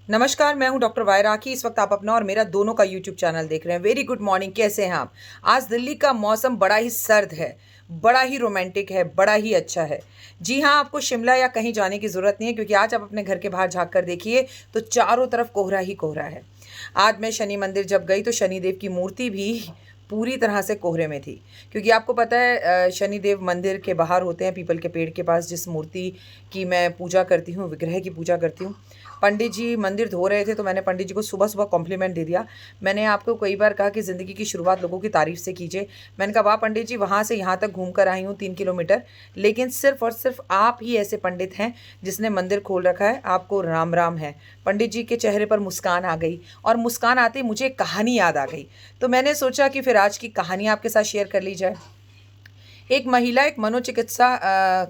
नमस्कार, मैं हूं डॉक्टर वायराकी। इस वक्त आप अपना और मेरा दोनों का यूट्यूब चैनल देख रहे हैं। वेरी गुड मॉर्निंग, कैसे हैं आप? आज दिल्ली का मौसम बड़ा ही सर्द है, बड़ा ही रोमांटिक है, बड़ा ही अच्छा है। जी हाँ, आपको शिमला या कहीं जाने की ज़रूरत नहीं है, क्योंकि आज आप अपने घर के बाहर झाँक कर देखिए तो चारों तरफ कोहरा ही कोहरा है। आज मैं शनि मंदिर जब गई तो शनिदेव की मूर्ति भी पूरी तरह से कोहरे में थी, क्योंकि आपको पता है शनिदेव मंदिर के बाहर होते हैं, पीपल के पेड़ के पास, जिस मूर्ति की मैं पूजा करती हूँ, विग्रह की पूजा करती हूँ। पंडित जी मंदिर धो रहे थे तो मैंने पंडित जी को सुबह-सुबह कॉम्प्लीमेंट दे दिया। मैंने आपको कई बार कहा कि ज़िंदगी की शुरुआत लोगों की तारीफ़ से कीजिए। मैंने कहा, वाह पंडित जी, वहाँ से यहाँ तक घूम कर आई हूँ 3 किलोमीटर, लेकिन सिर्फ़ और सिर्फ़ आप ही ऐसे पंडित हैं जिसने मंदिर खोल रखा है। आपको राम-राम है। पंडित जी के चेहरे पर मुस्कान आ गई, और मुस्कान आते ही मुझे एक कहानी याद आ गई। तो मैंने सोचा कि फिर आज की कहानी आपके साथ शेयर कर ली जाए। एक महिला एक मनोचिकित्सा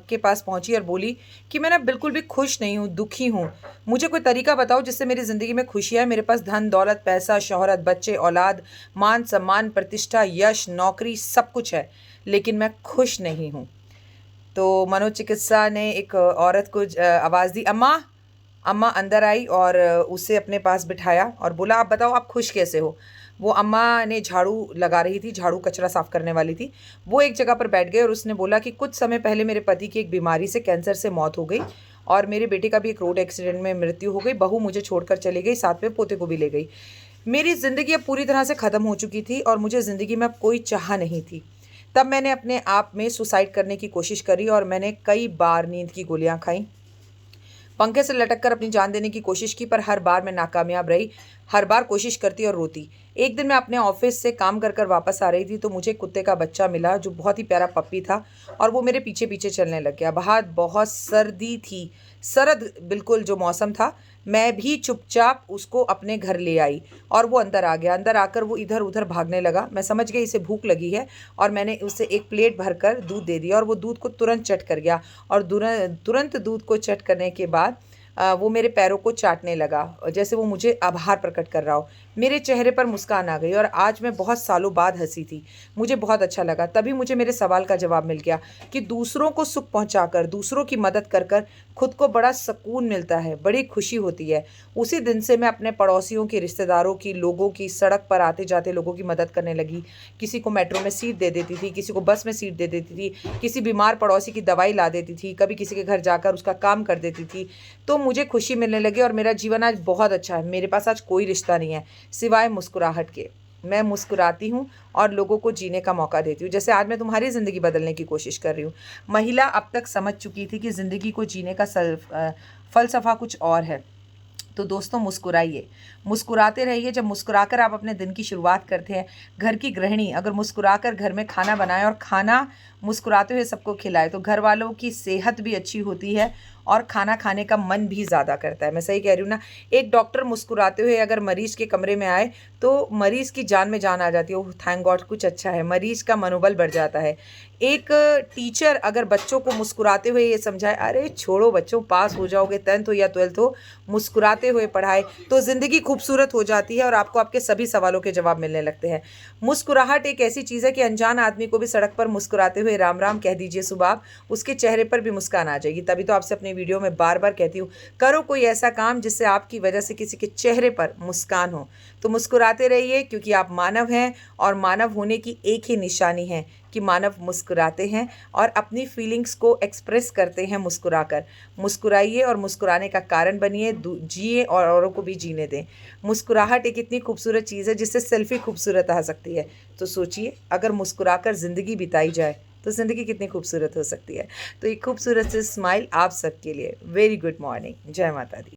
के पास पहुंची और बोली कि मैं ना बिल्कुल भी खुश नहीं हूँ, दुखी हूँ। मुझे कोई तरीका बताओ जिससे मेरी ज़िंदगी में खुशी आए। मेरे पास धन दौलत, पैसा, शोहरत, बच्चे, औलाद, मान सम्मान, प्रतिष्ठा, यश, नौकरी, सब कुछ है, लेकिन मैं खुश नहीं हूँ। तो मनोचिकित्सा ने एक औरत को आवाज़ दी, अम्मा। अम्मा अंदर आई और उसे अपने पास बिठाया और बोला, आप बताओ, आप खुश कैसे हो? वो अम्मा ने झाड़ू लगा रही थी, झाड़ू कचरा साफ़ करने वाली थी। वो एक जगह पर बैठ गए और उसने बोला कि कुछ समय पहले मेरे पति की एक बीमारी से, कैंसर से मौत हो गई, और मेरे बेटे का भी एक रोड एक्सीडेंट में मृत्यु हो गई। बहू मुझे छोड़कर चली गई, साथ में पोते को भी ले गई। मेरी ज़िंदगी अब पूरी तरह से ख़त्म हो चुकी थी और मुझे ज़िंदगी में अब कोई चाह नहीं थी। तब मैंने अपने आप में सुसाइड करने की कोशिश करी और मैंने कई बार नींद की गोलियाँ खाईं। पंखे से लटक कर अपनी जान देने की कोशिश की, पर हर बार मैं नाकामयाब रही। हर बार कोशिश करती और रोती। एक दिन मैं अपने ऑफिस से काम कर कर वापस आ रही थी तो मुझे कुत्ते का बच्चा मिला, जो बहुत ही प्यारा पप्पी था, और वो मेरे पीछे पीछे चलने लग गया। बाहर बहुत सर्दी थी, सरद बिल्कुल जो मौसम था। मैं भी चुपचाप उसको अपने घर ले आई और वो अंदर आ गया। अंदर आकर वो इधर उधर भागने लगा। मैं समझ गई इसे भूख लगी है, और मैंने उसे एक प्लेट भरकर दूध दे दिया और वो दूध को तुरंत चट कर गया। और तुरंत दूध को चट करने के बाद वो मेरे पैरों को चाटने लगा, जैसे वो मुझे आभार प्रकट कर रहा हो। मेरे चेहरे पर मुस्कान आ गई और आज मैं बहुत सालों बाद हंसी थी। मुझे बहुत अच्छा लगा। तभी मुझे मेरे सवाल का जवाब मिल गया कि दूसरों को सुख पहुंचाकर, दूसरों की मदद कर कर खुद को बड़ा सुकून मिलता है, बड़ी खुशी होती है। उसी दिन से मैं अपने पड़ोसियों की, रिश्तेदारों की, लोगों की, सड़क पर आते जाते लोगों की मदद करने लगी। किसी को मेट्रो में सीट दे देती थी, किसी को बस में सीट दे देती थी, किसी बीमार पड़ोसी की दवाई ला देती थी, कभी किसी के घर जाकर उसका काम कर देती थी। तो मुझे खुशी मिलने लगी और मेरा जीवन आज बहुत अच्छा है। मेरे पास आज कोई रिश्ता नहीं है सिवाय मुस्कुराहट के। मैं मुस्कुराती हूँ और लोगों को जीने का मौका देती हूँ, जैसे आज मैं तुम्हारी ज़िंदगी बदलने की कोशिश कर रही हूँ। महिला अब तक समझ चुकी थी कि ज़िंदगी को जीने का फ़लसफ़ा कुछ और है। तो दोस्तों, मुस्कुराइए, मुस्कुराते रहिए। जब मुस्कुराकर आप अपने दिन की शुरुआत करते हैं, घर की गृहिणी अगर मुस्कुराकर घर में खाना बनाए और खाना मुस्कुराते हुए सबको खिलाए, तो घर वालों की सेहत भी अच्छी होती है और खाना खाने का मन भी ज़्यादा करता है। मैं सही कह रही हूँ ना? एक डॉक्टर मुस्कुराते हुए अगर मरीज़ के कमरे में आए तो मरीज़ की जान में जान आ जाती है। ओह थैंक गॉड, कुछ अच्छा है। मरीज़ का मनोबल बढ़ जाता है। एक टीचर अगर बच्चों को मुस्कुराते हुए ये समझाए, अरे छोड़ो बच्चों, पास हो जाओगे, 10th हो या 12th हो, मुस्कुराते हुए पढ़ाए, तो ज़िंदगी खूबसूरत हो जाती है और आपको आपके सभी सवालों के जवाब मिलने लगते हैं। मुस्कुराहट एक ऐसी चीज़ है कि अनजान आदमी को भी सड़क पर मुस्कुराते हुए राम राम कह दीजिए सुबह आप, उसके चेहरे पर भी मुस्कान आ जाएगी। तभी तो आपसे अपनी वीडियो में बार बार कहती हूँ, करो कोई ऐसा काम जिससे आपकी वजह से किसी के चेहरे पर मुस्कान हो। तो मुस्कुराते रहिए, क्योंकि आप मानव हैं और मानव होने की एक ही निशानी है कि मानव मुस्कुराते हैं और अपनी फीलिंग्स को एक्सप्रेस करते हैं मुस्कुराकर। मुस्कुराइए और मुस्कुराने का कारण बनिए, जिए और औरों को भी जीने दें। मुस्कुराहट एक इतनी खूबसूरत चीज़ है जिससे सेल्फी खूबसूरत आ सकती है। तो सोचिए, अगर मुस्कुराकर ज़िंदगी बिताई जाए तो ज़िंदगी कितनी खूबसूरत हो सकती है। तो एक खूबसूरत से स्माइल आप सबके लिए। Very good morning. जय माता दी।